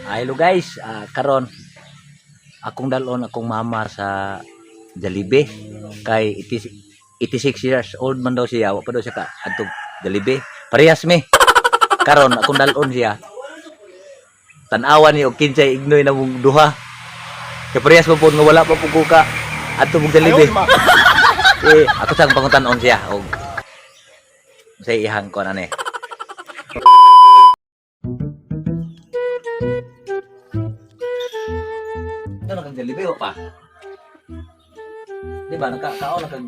Hello guys, karon akong dalon akong mama sa Jollibee kay 86 years old man daw siya, wa pa daw siya ka adtog Jollibee. Parehas mi. Karon akong dalon siya. Tan-awan ni og kinsay ignoy na mong duha. Kay parehas mo pud nga wala pa pud ko ka adtog Jollibee. Ako sang pangutan-on siya og sa ihang ko na ni. Ano kang Jollibee o pa? Di ba nakakaon na kang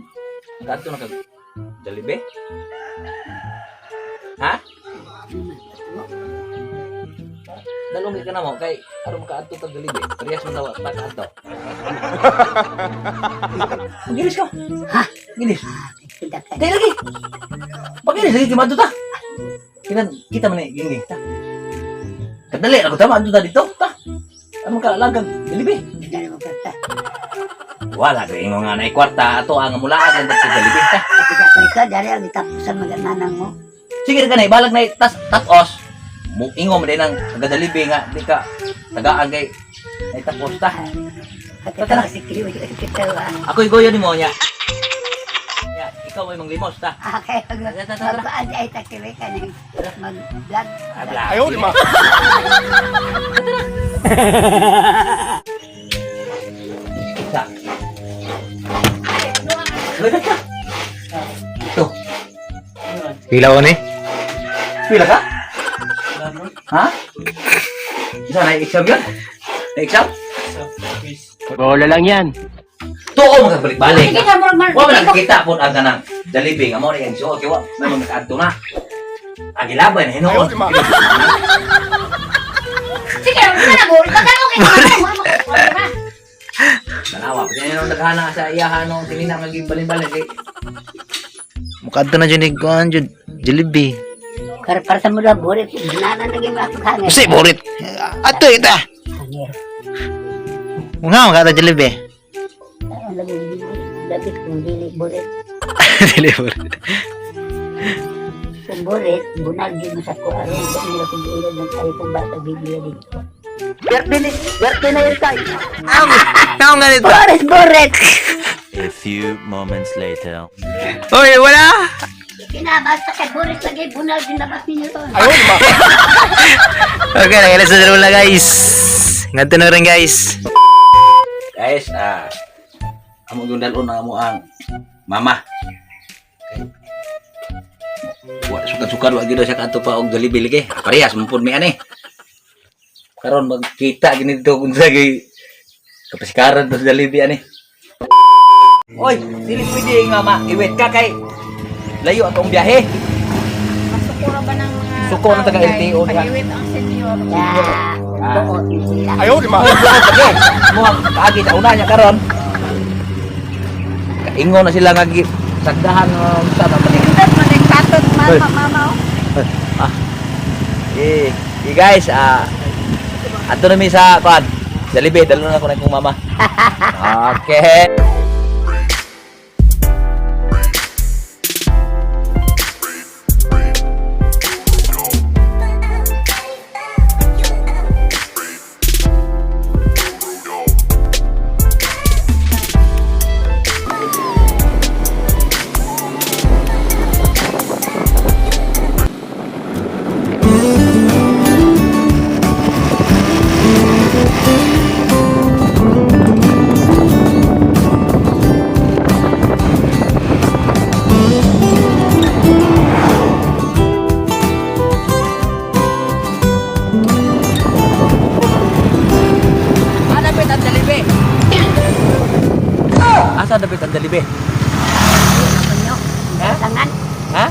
nakaadto na kang Jollibee? Ha? Dalong ka na mo kay aron makaadto kang Jollibee. Parehas man daw ta kaadto. Ginis ko. Ha? Ginis. Dai lagi. Paginis lagi kimadto ta. Kita man ni gini ta. Kadali ako ta adto ta dito ta. Ano ka lagang Jollibee? Wala rin nga na kwarta ato ang mulaan ng sa Jollibee ta. Ika dari ang itapusan magananang mo. Sige ka na balag na tapos. Ingo mo din ang taga Jollibee nga di ka tagaan kay ay tapos ta. Ako igoyo ni mo nya. Ya, ikaw ay manglimos ta. Okay, mag-aad ay takiwi ka ng mag-vlog. Ayaw di ma. Sa. Ito. Pila ko ni? Pila ka? Ha? Isa na exam yun? Na-exam? Bola lang yan. Tuo magkabalik-balik. Wala nakikita po ang ganang Jollibee. Nga mo na yung suot. Kaya may mga nakaadto na. Agilaban, hinoon. Sige, manabol. Pagkano kayo? Tanawa. Kasi nung naghana sa iyahan nung sinina maging balin-balin. Mukha na dyan ni Kuan dyan. Jollibee. Para sa mula, burit. Ginanan naging makakangin. Kasi borit. Ato ita. Hangir. Mukha mukha na Jollibee. Labit kung dili burit. Dili borit. Kung burit, bunag yun sa ko. Aron, kung nila kung ilog ng tayo kung bata biblia dito. Birthday na yun tayo. Ako nga nito. Burit! A few moments later. Uy, wala. Kinabasta kay burit lagi, bunag din labas ninyo to. Okay, nakilas na dalawa na guys. Nganto na rin guys. Guys, amo yung dalon na mo ang mama. Wa suka-suka wa gid siya kanto pa og Jollibee lagi. Parehas mumpun mi ani. Karon magkita gini dito kun sa gay kapasikaran to sa Jollibee ani. Oy, dili pwede nga iwet ka kay layo atong biyahe. Masukura ba ng mga Suko ng taga LTO niya. pag-iwit ang senior. Doon sila. Ayaw, di ma. Mo kaagi sa una niya karon. Kaingon na sila nga sagdahan sa paning. Hindi, manigkatot mama. Guys, ato na mi sa kuan. Jollibee, dalo na ko na kong mama. Okay. Asa dapat ang Jollibee? Sangan. Ha?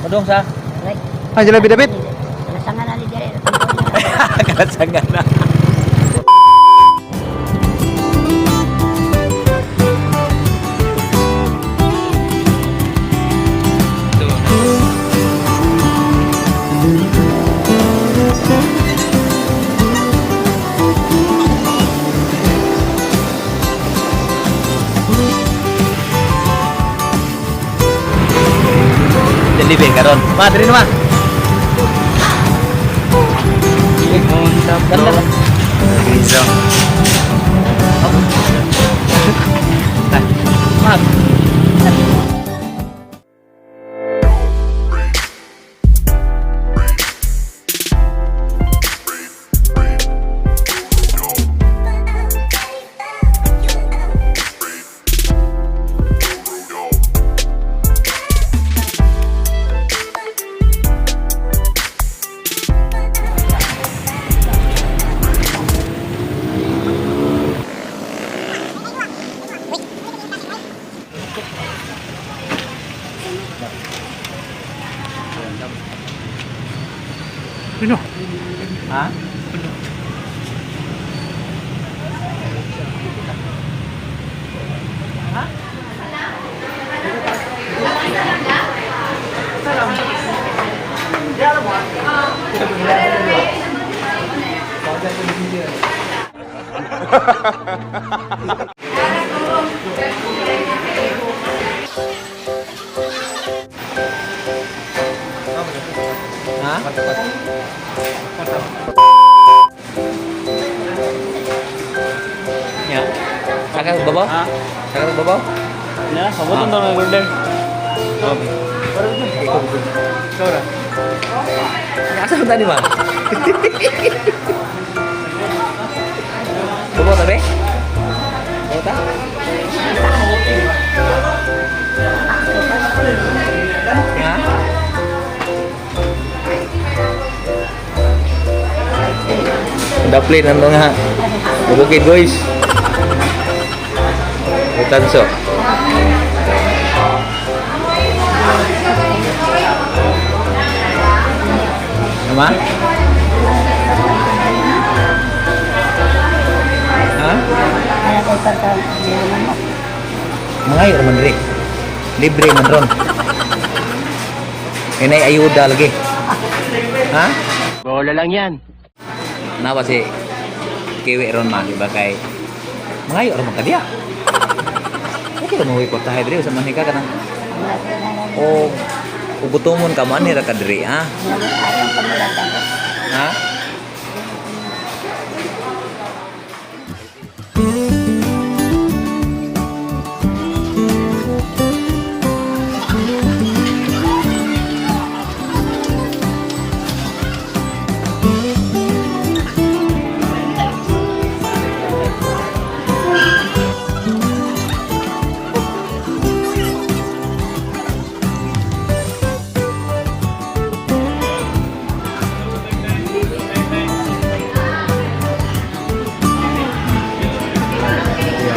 Madong sa Ah, Jollibee David. Sangan na ni Jere. kasangan na. Jollibee karon. Ma, diri na ma. Ganda na. Griso. Mag. Ano? Ha? Ha? Ya. Saka babaw? Saka babaw? Ya, kabutan daw ng order. Asa tadi, Bang? Babaw tabi? Babaw ta? Ya. Dapli nandong nga. Bukid guys. Tanso. Nama? Ha? Kaya ko sa Mangayo man diri. Libre man ron. Inay ayuda lagi. Ha? Bola lang yan. Kenapa sih kewe ron mah dibagai mangayo ron ka dia. Oke mo wi kota diri sa manika kana. Oh, ubutomon ka man ra ka diri ha. Ha?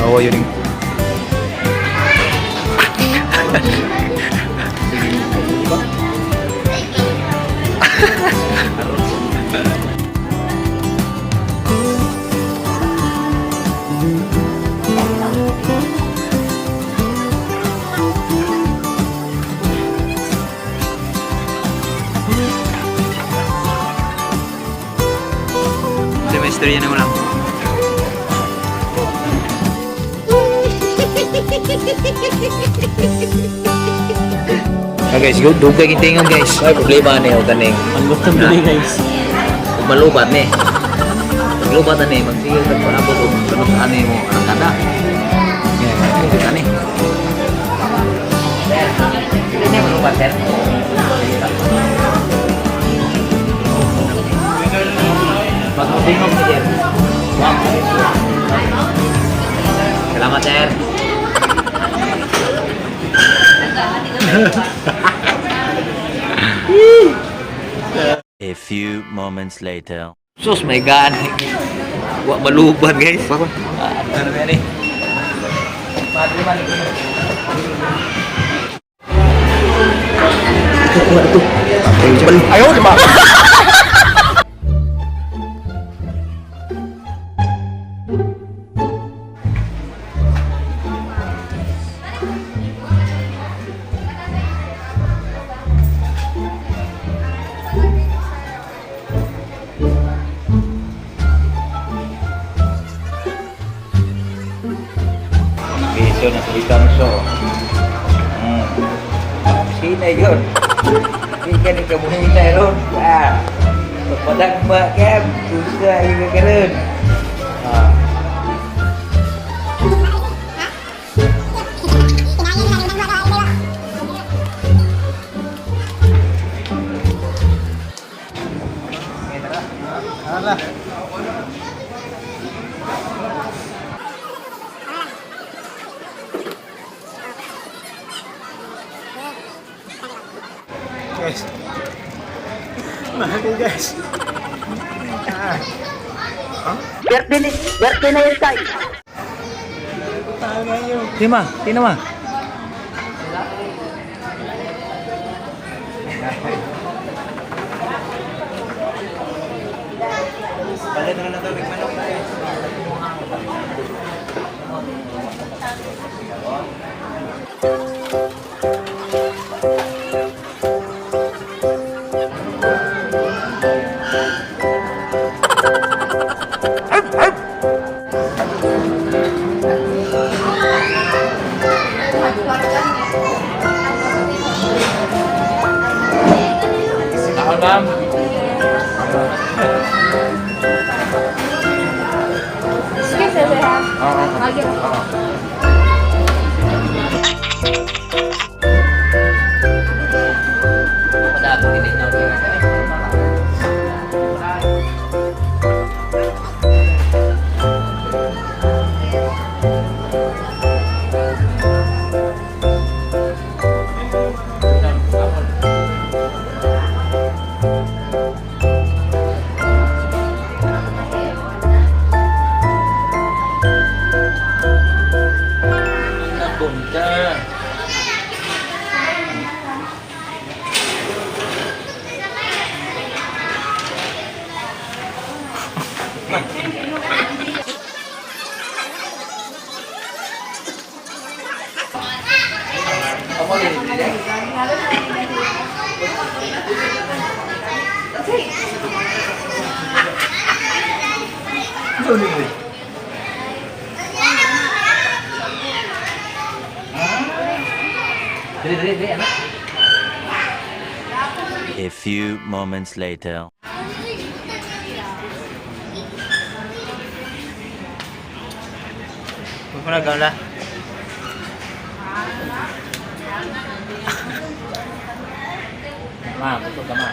Oh, yun. Semester yan naman lang. Okay, siguro dugay gitingon guys. Ay problema ni o kaning. Ang gusto mo guys. Ug malubat ni. Malubat ni magsigil ka pa abot og kanus ani mo ang kada. Yeah, ito kani. Ini malubat sir. Pag-tingog ni sir. Selamat sir. A few moments later. Sus, may gaan. Wa malubat guys. Ano yan eh? Padre man. Ayaw, di ba? Piso na sa ikanso. Sina yun. Hindi ka ni kamuhin na yun. Magpadagma kem, susah ini keren. Ah. Guys. Mahal guys. Birthday na yun tayo. Tima, Tina mah. Balik na lang tubig manok na eh. Sahur, Ma'am. Excuse me, sir, ha? Lagi. Pada aku ini A few moments later. Huwag mo na gawla. Ma, busog ka, Ma.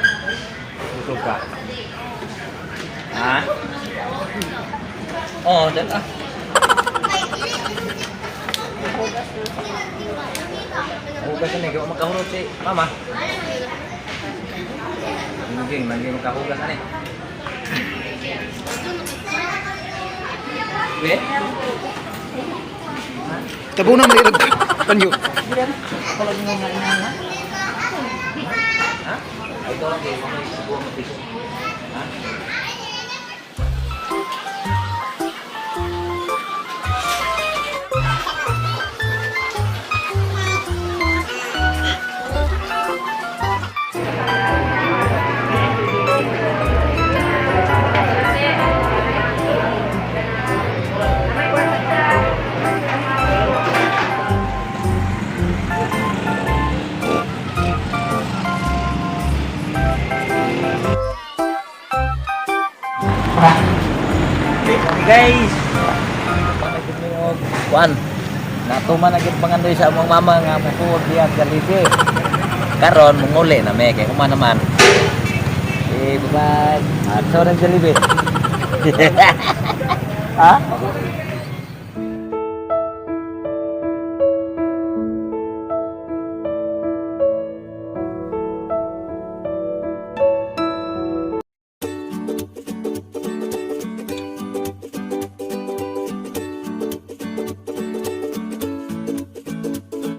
Busog ka. Ha? Oo, dyan ah. Hugas na ikaw magkahulog si Mama. Hindi magkahugas na eh. Be? Tabunan mo ilag panyo. Kalau di ngomong na. Ha? Ay, ito lang kayo. Mga buwang mapiso. Ha? Guys, Juan, natuman na gid pangandoy sa among mama nga mukuod diya sa Libe. Karon munguli na me kay kuma naman. Bye bye. Ato na sa Libe. Ha?